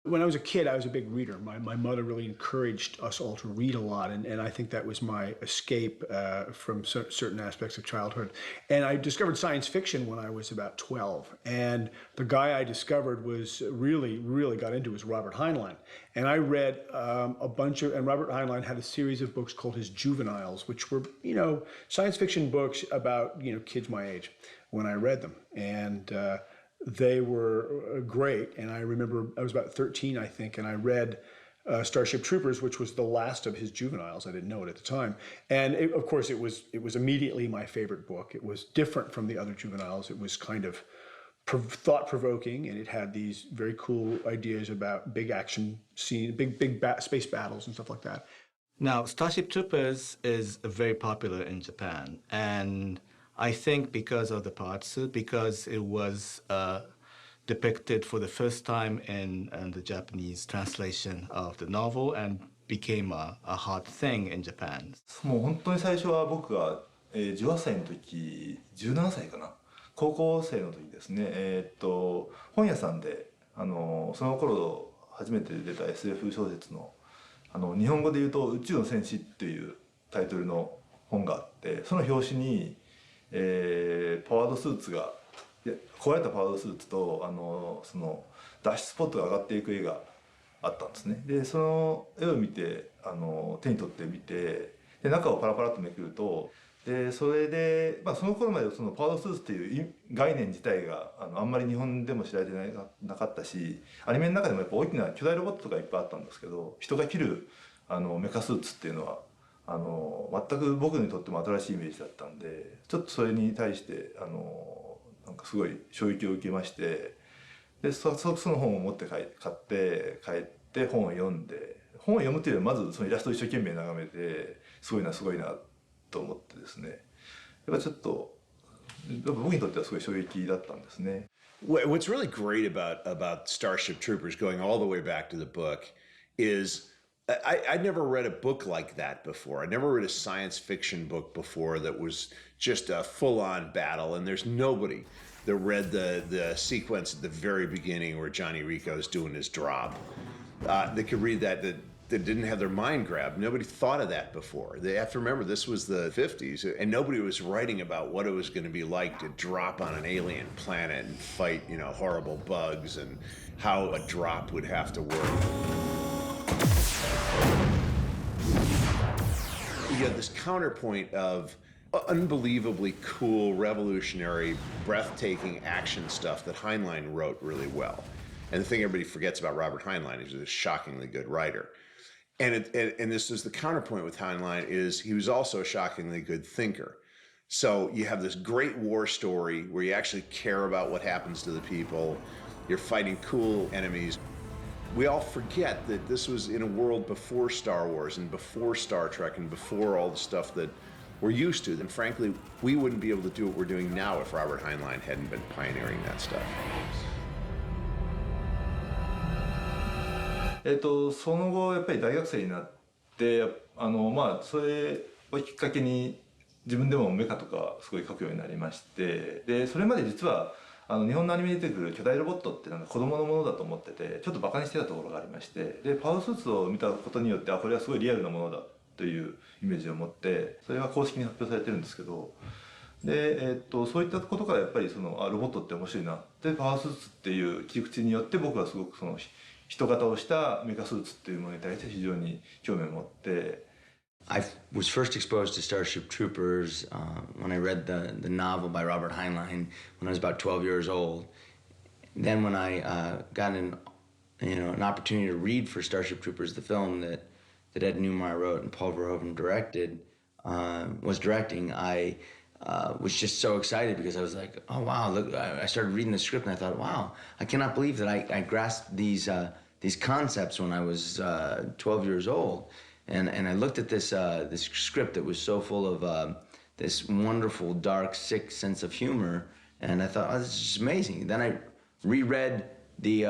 When I was a kid, I was a big reader. My mother really encouraged us all to read a lot, and I think that was my escape from certain aspects of childhood. And I discovered science fiction when I was about 12. And the guy I discovered was really got into was Robert Heinlein. And I read a bunch of, and Robert Heinlein had a series of books called his Juveniles, which were, science fiction books about, kids my age when I read them. And they were great, and I remember I was about 13, I think, and I read Starship Troopers, which was the last of his Juveniles. I didn't know it at the time, and of course, it was immediately my favorite book. It was different from the other Juveniles. It was kind of thought-provoking, and it had these very cool ideas about big action scene, space battles and stuff like that. Now, Starship Troopers is very popular in Japan, and I think because of the Paratsu, because it was depicted for the first time in the Japanese translation of the novel and became a hot thing in Japan. もう本当に最初は僕が、18歳の時、17歳かな、高校生の時ですね、本屋さんで、その頃初めて出た SF 小説の、日本語で言うと「宇宙の戦士」っていうタイトルの本があって、その表紙にパワードスーツが壊れたパワードスーツとその脱出スポットが上がっていく絵があったんですね。でその絵を見て手に取ってみて、で中をパラパラっとめくると、でそれで、その頃までそのパワードスーツっていう概念自体があんまり日本でも知られてなかったし、アニメの中でもやっぱ大きな巨大ロボットがいっぱいあったんですけど、人が着るメカスーツっていうのは全く僕にとっても新しいイメージだったんで、ちょっとそれに対してなんかすごい衝撃を受けまして、でその本を持って買って帰って本を読んで、本を読むというよりはまずそのイラストを一生懸命眺めて、すごいなと思ってですね、やっぱちょっと僕にとってはすごい衝撃だったんですね。What's really great about Starship Troopers, going all the way back to the book, is I'd never read a book like that before. I never read a science fiction book before that was just a full-on battle, and there's nobody that read the sequence at the very beginning where Johnny Rico's doing his drop. They could read that didn't have their mind grabbed. Nobody thought of that before. They have to remember this was the 50s, and nobody was writing about what it was going to be like to drop on an alien planet and fight, horrible bugs, and how a drop would have to work. You had this counterpoint of unbelievably cool, revolutionary, breathtaking action stuff that Heinlein wrote really well. And the thing everybody forgets about Robert Heinlein is he's a shockingly good writer. And this is the counterpoint with Heinlein, is he was also a shockingly good thinker. So you have this great war story where you actually care about what happens to the people. You're fighting cool enemies. We all forget that this was in a world before Star Wars and before Star Trek and before all the stuff that we're used to. And frankly, we wouldn't be able to do what we're doing now if Robert Heinlein hadn't been pioneering that stuff. その後やっぱり大学生になって、それをきっかけに自分でもメカとかすごい描くようになりまして、でそれまで実は日本のアニメに出てくる巨大ロボットってなんか子供のものだと思ってて、ちょっとバカにしてたところがありまして、でパワースーツを見たことによって、これはすごいリアルなものだというイメージを持って、それは公式に発表されてるんですけど、でそういったことからやっぱりロボットって面白いなって、パワースーツっていう切り口によって僕はすごく人型をしたメカスーツっていうものに対して非常に興味を持って。I was first exposed to Starship Troopers when I read the novel by Robert Heinlein when I was about 12 years old. Then when I got an opportunity to read for Starship Troopers, the film that Ed Newmeyer wrote and Paul Verhoeven was directing, I was just so excited because I was like, oh wow, look, I started reading the script and I thought, wow, I cannot believe that I grasped these concepts when I was 12 years old. And I looked at this script that was so full of this wonderful, dark, sick sense of humor, and I thought, oh, this is just amazing. Then I reread the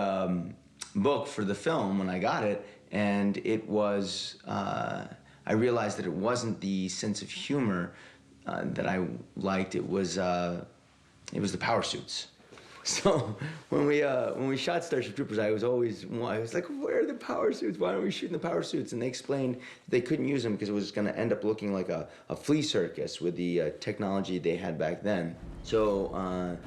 book for the film when I got it, and it was, I realized that it wasn't the sense of humor that I liked. It was the power suits. So when we shot Starship Troopers, I was like, where are the power suits? Why aren't we shooting the power suits? And they explained they couldn't use them because it was going to end up looking like a flea circus with the technology they had back then. So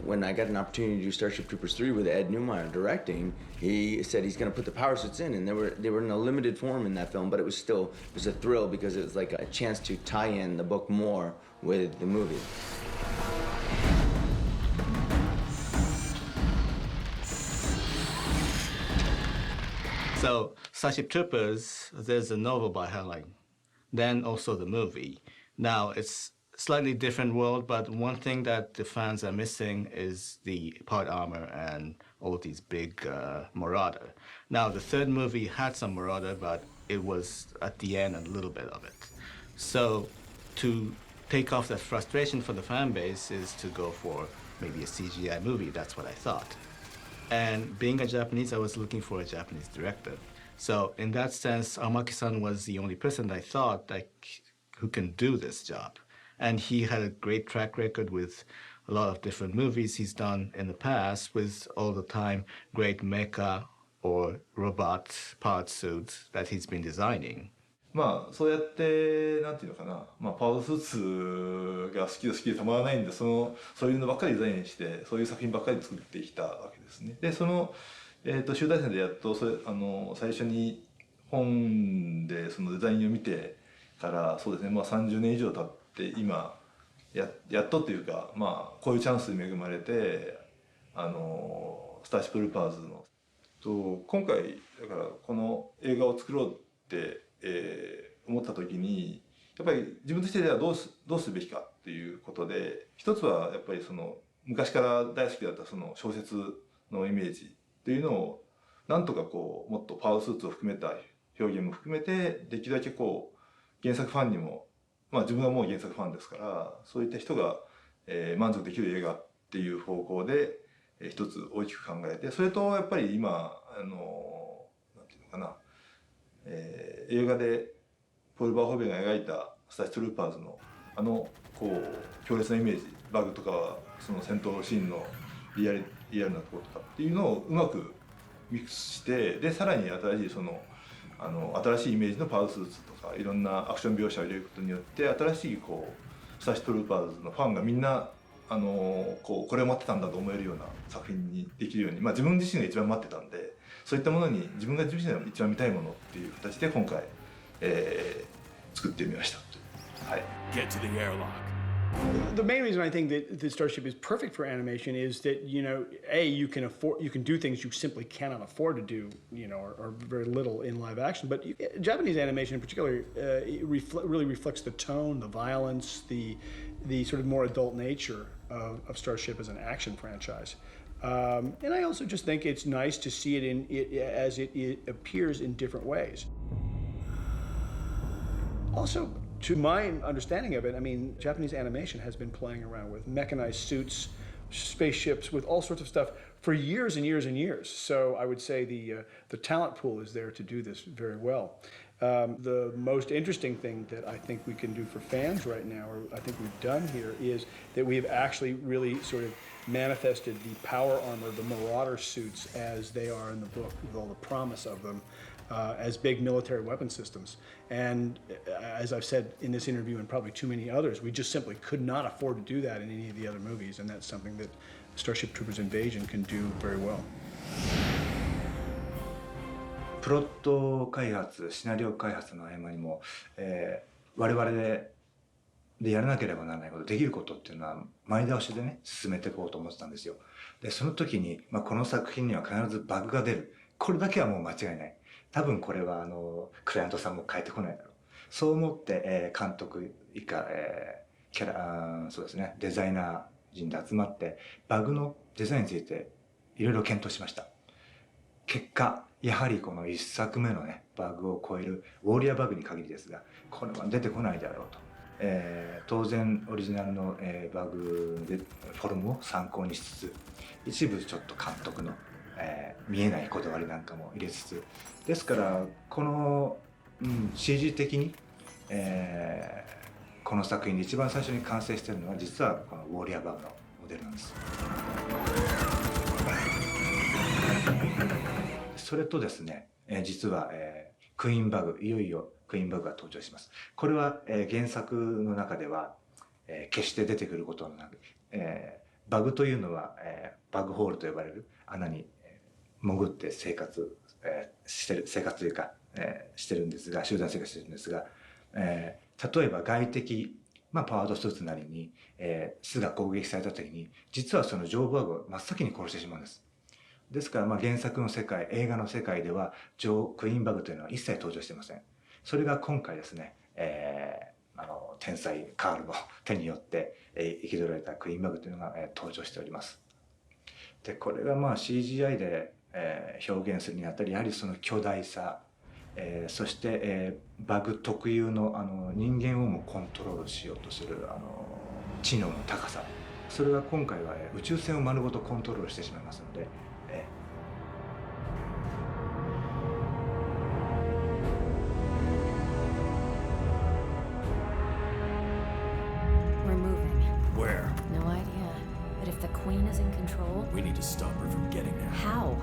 when I got an opportunity to do Starship Troopers 3 with Ed Neumeyer directing, he said he's going to put the power suits in, and they were in a limited form in that film, but it was a thrill because it was like a chance to tie in the book more with the movie. So, Starship Troopers, there's a novel by Heinlein, then also the movie. Now, it's a slightly different world, but one thing that the fans are missing is the part armor and all these big Marauder. Now, the third movie had some Marauder, but it was at the end a little bit of it. So, to take off that frustration for the fan base is to go for maybe a CGI movie. That's what I thought. And being a Japanese, I was looking for a Japanese director. So in that sense, Armaki-san was the only person I thought who can do this job. And he had a great track record with a lot of different movies he's done in the past with all the time great mecha or robot part suits that he's been designing. まあそうやってなんていうのかな、まあ、パワースーツが好きでたまらないんでそういうのばっかりデザインしてそういう作品ばっかり作ってきたわけですね。でその、集大成でやっと最初に本でそのデザインを見てからそうですね、まあ、30年以上経って今やっとっていうか、まあ、こういうチャンスに恵まれてスターシップルーパーズの今回だからこの映画を作ろうって思った時にやっぱり自分としてはどうすべきかっていうことで一つはやっぱりその昔から大好きだったその小説のイメージっていうのをなんとかこうもっとパワースーツを含めた表現も含めてできるだけこう原作ファンにもまあ自分はもう原作ファンですからそういった人が満足できる映画っていう方向で一つ大きく考えてそれとやっぱり今なんていうのかな映画でポール・バーホーベンが描いたスターシップルーパーズのこう強烈なイメージバグとかその戦闘シーンのリアルなところとかっていうのをうまくミックスしてでさらに新しい新しいイメージのパワースーツとかいろんなアクション描写を入れることによって新しいこうスターシップルーパーズのファンがみんなこれを待ってたんだと思えるような作品にできるように、まあ、自分自身が一番待ってたんでそういったものに自分が自身が一番見たいものっていう形で今回、作ってみました。はい。Get to the airlock. The main reason I think that the Starship is perfect for animation is that you can do things you simply cannot afford to do, or very little in live action. But Japanese animation in particular really reflects the tone, the violence, the sort of more adult nature of Starship as an action franchise. And I also just think it's nice to see it as it appears in different ways. Also, to my understanding of it, I mean, Japanese animation has been playing around with mechanized suits, spaceships, with all sorts of stuff for years and years and years. So I would say the talent pool is there to do this very well. The most interesting thing that I think we can do for fans right now, or I think we've done here, is that we have actually really sort of manifested the power armor, the Marauder suits as they are in the book, with all the promise of them, as big military weapon systems. And as I've said in this interview and probably too many others, we just simply could not afford to do that in any of the other movies, and that's something that Starship Troopers Invasion can do very well. プロット開発、シナリオ開発の合間にも、我々でやらなければならないこと、できることっていうのは前倒しでね、進めていこうと思ってたんですよ。で、その時に、この作品には必ずバグが出る。これだけはもう間違いない。多分これはクライアントさんも変えてこないだろう。そう思って、監督以下、そうですね、デザイナー陣で集まって、バグのデザインについていろいろ検討しました。結果、やはりこの一作目のね、バグを超えるウォーリアーバグに限りですが、これは出てこないであろうと。当然オリジナルの、バグでフォルムを参考にしつつ、一部ちょっと監督の、見えないこだわりなんかも入れつつ、ですからこの、CG 的に、この作品で一番最初に完成しているのは実はこのウォーリアーバグのモデルなんです。それとですね、実は、クイーンバグ、いよいよクイーンバグが登場します。これは、原作の中では、決して出てくることのなく、バグというのは、バグホールと呼ばれる穴に潜って生活というか、してるんですが、集団生活してるんですが、例えば外敵、パワードスーツなりに、巣が攻撃された時に、実はそのジョー・バグを真っ先に殺してしまうんです。ですから、原作の世界、映画の世界ではクイーンバグというのは一切登場していません。それが今回ですね、天才カールの手によって、生き取られたクイーンバグというのが、登場しております。でこれがCGI で、表現するにあたり、やはりその巨大さ、そして、バグ特有の、人間をもコントロールしようとする知能の高さ、それが今回は、宇宙船を丸ごとコントロールしてしまいますので、We're moving. Where? No idea. But if the Queen is in control, We need to stop her from getting there. how?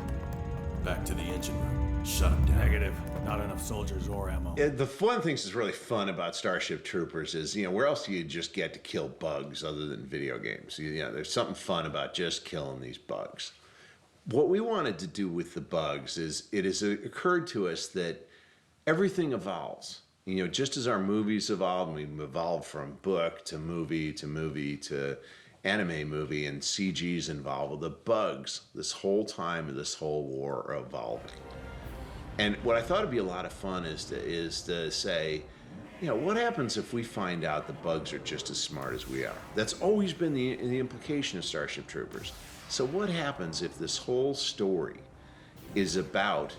Back to the engine room. Shut him down. Negative. Not enough soldiers or ammo. Yeah, the one thing that's really fun about Starship Troopers is, where else do you just get to kill bugs other than video games? There's something fun about just killing these bugs. What we wanted to do with the bugs is it has occurred to us that everything evolves. Just as our movies evolve, and we've evolved from book to movie to anime movie, and CG's involved. Well, the bugs, this whole time of this whole war, are evolving. And what I thought would be a lot of fun is to say, what happens if we find out the bugs are just as smart as we are? That's always been the implication of Starship Troopers. So what happens if this whole story is about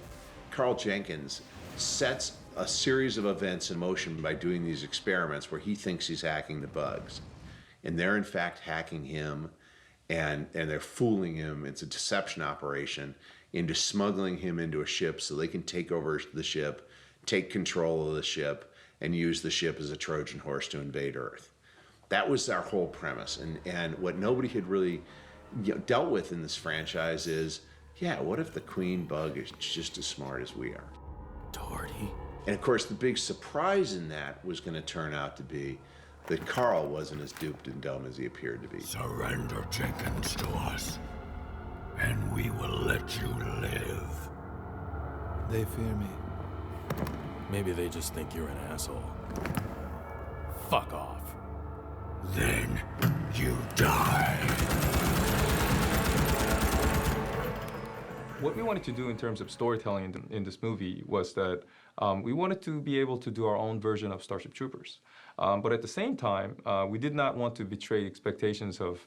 Carl Jenkins sets a series of events in motion by doing these experiments where he thinks he's hacking the bugs, and they're in fact hacking him, and they're fooling him. It's a deception operation into smuggling him into a ship so they can take over the ship, take control of the ship, and use the ship as a Trojan horse to invade Earth. That was our whole premise. And what nobody had really dealt with in this franchise is, what if the Queen Bug is just as smart as we are? Doherty. And of course, the big surprise in that was going to turn out to be that Carl wasn't as duped and dumb as he appeared to be. Surrender Jenkins to us, and we will let you live. They fear me. Maybe they just think you're an asshole. Fuck off. Then you die. What we wanted to do in terms of storytelling in this movie was that we wanted to be able to do our own version of Starship Troopers. But at the same time, we did not want to betray expectations of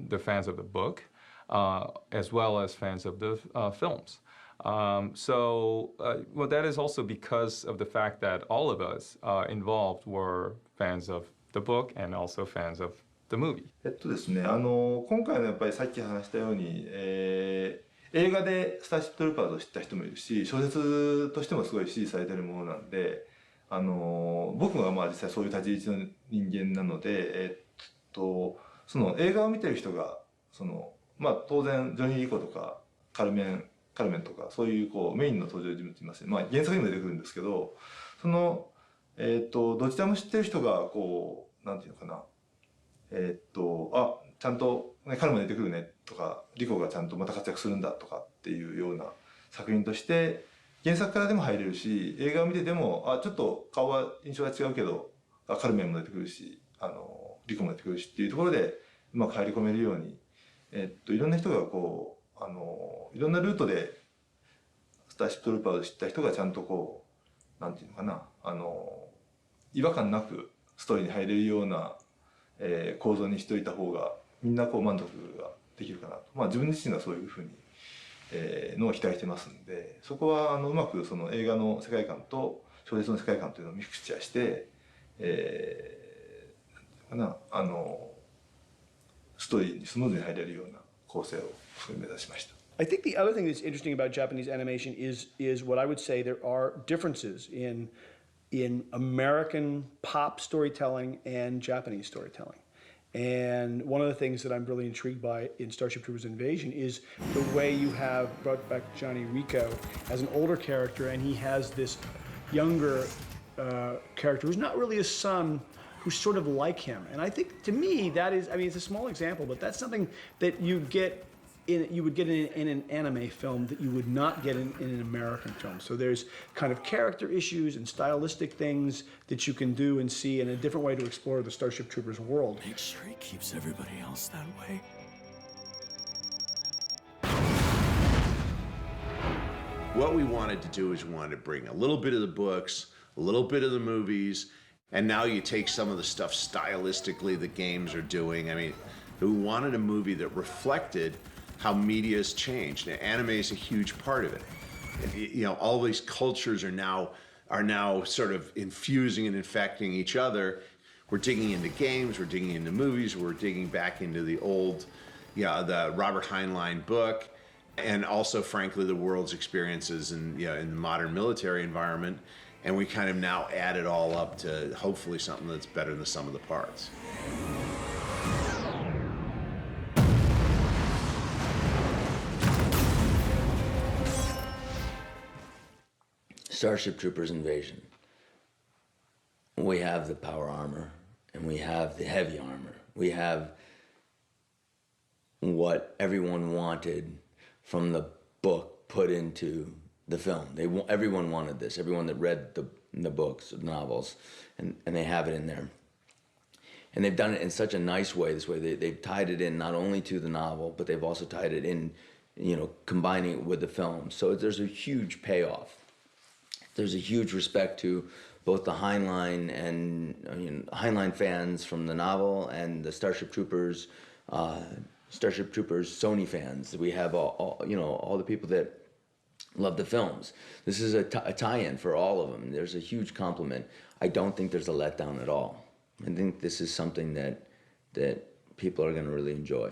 the fans of the book, as well as fans of the films. Well, that is also because of the fact that all of us involved were fans of the book and also fans of the movie. ですね、今回のやっぱりさっき話したように、映画でスターシップトルーパーズを知った人もいるし、小説としてもすごい支持されているものなんで、僕が実際そういう立ち位置の人間なので、その映画を見てる人が当然ジョニー・リコとかカルメンとかそういうメインの登場人物いますね。原作にも出てくるんですけど、どちらも知ってる人がなんていうのかな、ちゃんと、彼も出てくるねとか、リコがちゃんとまた活躍するんだとかっていうような作品として原作からでも入れるし、映画を見ててもちょっと顔は印象が違うけどカルメンも出てくるし、リコも出てくるしっていうところでうまく入り込めるように、いろんな人がいろんなルートでスターシップトルーパーを知った人がちゃんとなんていうのかな、違和感なくストーリーに入れるような構造にしといた方がみんな満足ができるかなと、自分自身がそういうふうに、のを期待してますんで、そこはうまくその映画の世界観と小説の世界観というのをミクチャーして、ストーリーにスムーズに入れるような構成を目指しました。I think the other thing that's interesting about Japanese animation is what I would say there are differences in American pop storytelling and Japanese storytelling. And one of the things that I'm really intrigued by in Starship Troopers Invasion is the way you have brought back Johnny Rico as an older character, and he has this younger character who's not really a son, who's sort of like him. And I think, to me, that is, I mean, it's a small example, but that's something that you would get in an anime film that you would not get in an American film. So there's kind of character issues and stylistic things that you can do and see, and a different way to explore the Starship Troopers world. Make sure he keeps everybody else that way. What we wanted to do is we wanted to bring a little bit of the books, a little bit of the movies, and now you take some of the stuff stylistically the games are doing. I mean, we wanted a movie that reflected how media has changed. Now, anime is a huge part of it. You know, all these cultures are now sort of infusing and infecting each other. We're digging into games, we're digging into movies, we're digging back into the old, the Robert Heinlein book, and also, frankly, the world's experiences in the modern military environment. And we kind of now add it all up to hopefully something that's better than the sum of the parts. Starship Troopers Invasion. We have the power armor, and we have the heavy armor. We have what everyone wanted from the book put into the film. Everyone wanted this. Everyone that read the books, the novels, and they have it in there. And they've done it in such a nice way. This way, they've tied it in not only to the novel, but they've also tied it in, combining it with the film. So there's a huge payoff. There's a huge respect to both the Heinlein and Heinlein fans from the novel and the Starship Troopers Sony fans. We have all the people that love the films. This is a tie-in for all of them. There's a huge compliment. I don't think there's a letdown at all. I think this is something that people are going to really enjoy.